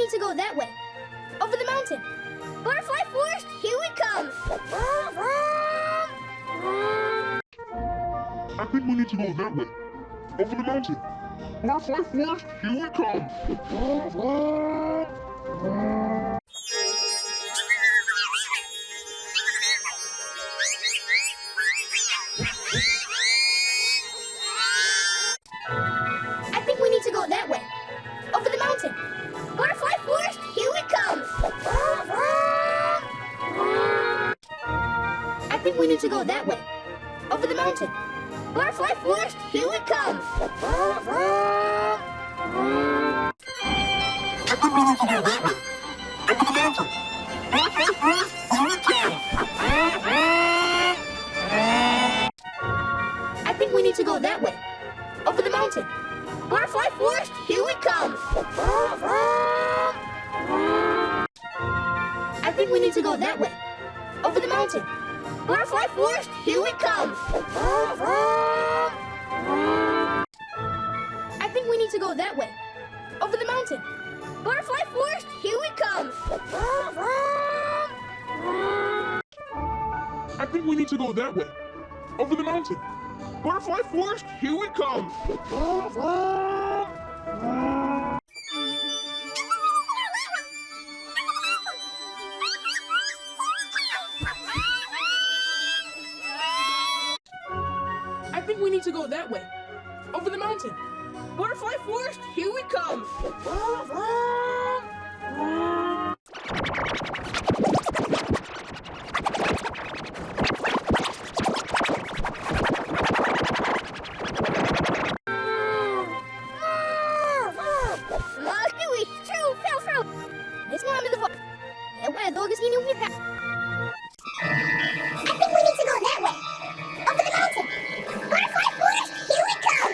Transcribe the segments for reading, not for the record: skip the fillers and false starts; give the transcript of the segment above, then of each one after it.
need to go that way. Over the mountain. Butterfly forest, here we come. I think we need to go that way. Over the mountain. Butterfly forest, here we come. I think we need to go that way. Over the mountain. Butterfly forest, here we come. I think we need to go that way. Over the mountain. Butterfly forest, here we come. I think we need to go that way. Over the mountain. Butterfly forest, here we come. I think we need to go that way. Over the mountain. Butterfly forest, here we come. I think we need to go that way. Over the mountain. Butterfly forest, here we come. I think we need to go that way. Over the mountain. Butterfly forest, here we come. I think we need to go that way. Over the mountain. Butterfly forest, here we come. I think we need to go that way. Over the mountain. Butterfly forest, here we come. This one is the water. And where the dog is eating with that. I think we need to go that way. Over the mountain. Butterfly forest, here we come.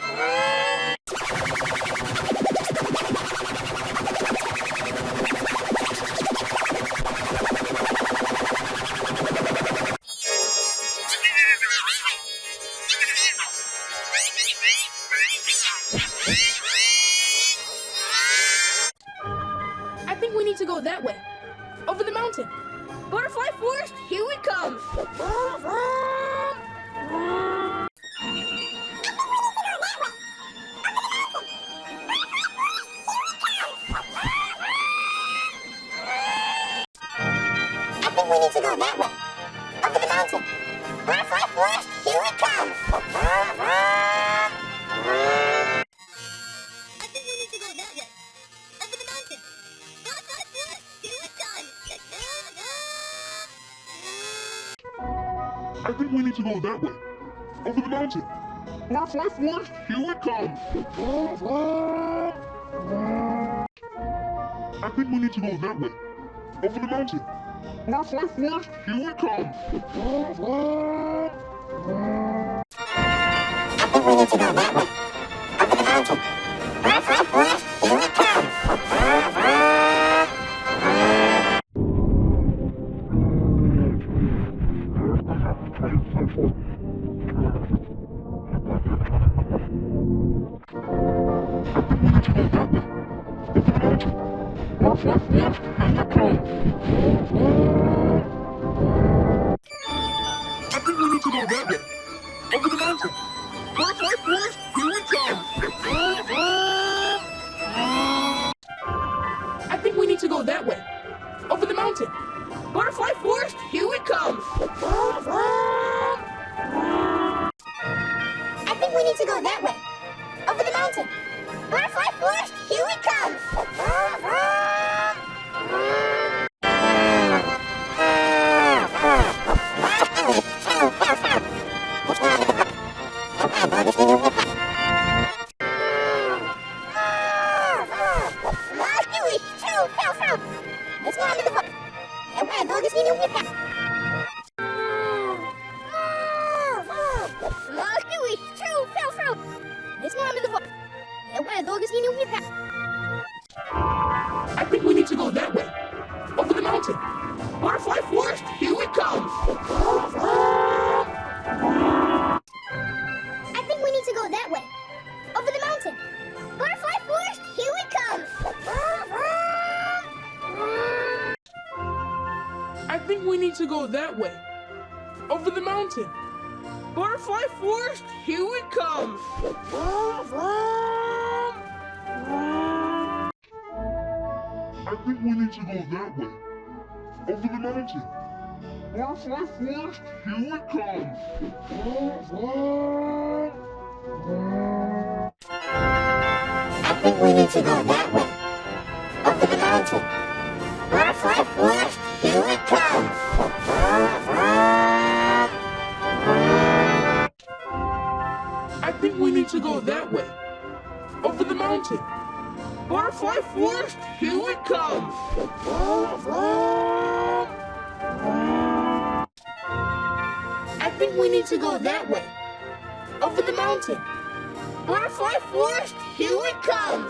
I think we need to go that way. Over the mountain. Butterfly forest, here we come. I think we need to go that way. Over the mountain. Butterfly forest, here we come. I think we need to go that way. Over the mountain. Butterfly forest, here we come. I think we need to go that way. Over the mountain. Butterfly forest, here we come. I think we need to go that way. Over the mountain. Butterfly forest, here we come. I think we need to go that way. Over the mountain. Butterfly forest, here we come. I think we need to go that way. Over the mountain. Butterfly forest, here we come. I think we need to go that way. Over the mountain. Butterfly forest, here we come. I think we need to go that way. Over the mountain. Butterfly forest, here we come. I think we need to go that way. Over the mountain. Butterfly forest, here we come. This one is the water. And where the dog is eating with that. This one is the water. And where the dog is eating with that. I think we need to go that way. Over the mountain. Butterfly forest, here we come! I think we need to go that way. Over the mountain. Butterfly Forest, here we come! I think we need to go that way. Over the mountain. Butterfly Forest, here we come! I think we need to go that way. Over the mountain. Butterfly Forest, here we come. I think we need to go that way. Over the mountain. Butterfly Forest, here we come! I think we need to go that way. Over the mountain. Butterfly Forest, here we come! I think we need to go that way. Over the mountain. Butterfly Forest, here we come!